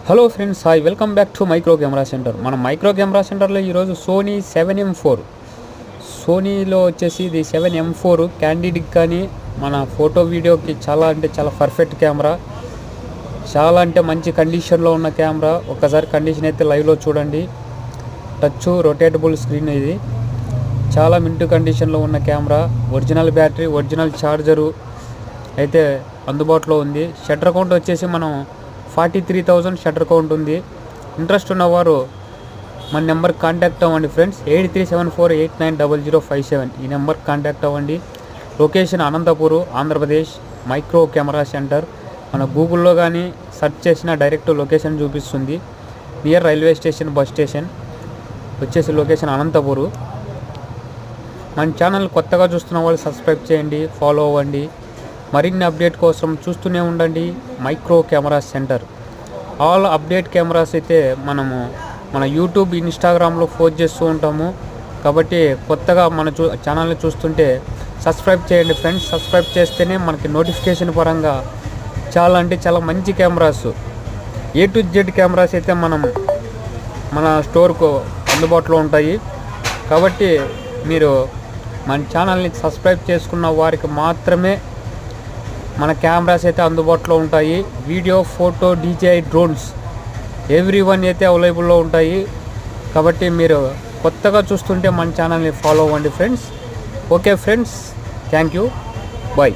Hello friends, hi, welcome back to micro camera centre. మన micro camera సెంటర్లో ఈరోజు Sony 7M4, సోనీలో వచ్చేసి ఇది 7M4 క్యాండిడ్కి కానీ మన ఫోటో వీడియోకి చాలా అంటే చాలా పర్ఫెక్ట్ కెమెరా, చాలా అంటే మంచి కండిషన్లో ఉన్న కెమెరా. ఒక్కసారి కండిషన్ అయితే లైవ్లో చూడండి. టచ్ రొటేటబుల్ స్క్రీన్, ఇది చాలా మింటు కండిషన్లో ఉన్న camera. Original battery, original charger అయితే అందుబాటులో ఉంది. షట్టర్ కౌంట్ వచ్చేసి మనం 43,000 షట్టర్ కౌంట్ ఉంది. ఇంట్రెస్ట్ ఉన్నవారు మన నెంబర్కి కాంటాక్ట్ అవ్వండి ఫ్రెండ్స్. 8374890057 ఈ నెంబర్కి కాంటాక్ట్ అవ్వండి. Location Anantapur, Andhra Pradesh. Micro camera centre. మన గూగుల్లో కానీ సెర్చ్ చేసిన డైరెక్ట్ లొకేషన్ చూపిస్తుంది. Near railway station, bus station వచ్చేసి లొకేషన్ అనంతపూర్. మన ఛానల్ కొత్తగా చూస్తున్న వాళ్ళు సబ్స్క్రైబ్ చేయండి, ఫాలో అవ్వండి. మరిన్ని అప్డేట్ కోసం చూస్తూనే ఉండండి micro camera centre. All update cameras అయితే మనము మన యూట్యూబ్, ఇన్స్టాగ్రామ్లో పోస్ట్ చేస్తూ ఉంటాము. కాబట్టి కొత్తగా మన ఛానల్ని చూస్తుంటే సబ్స్క్రైబ్ చేయండి ఫ్రెండ్స్. సబ్స్క్రైబ్ చేస్తేనే మనకి నోటిఫికేషన్ పరంగా చాలా అంటే చాలా మంచి cameras, A to Z cameras అయితే మన స్టోర్కు అందుబాటులో ఉంటాయి. కాబట్టి మీరు మన ఛానల్ని సబ్స్క్రైబ్ చేసుకున్న వారికి మాత్రమే మన కెమెరాస్ అయితే అందుబాటులో ఉంటాయి. Video, photo, DJI drones everyone అయితే అవైలబుల్లో ఉంటాయి. కాబట్టి మీరు కొత్తగా చూస్తుంటే మన ఛానల్ని ఫాలో అవ్వండి friends. Okay friends, thank you, bye.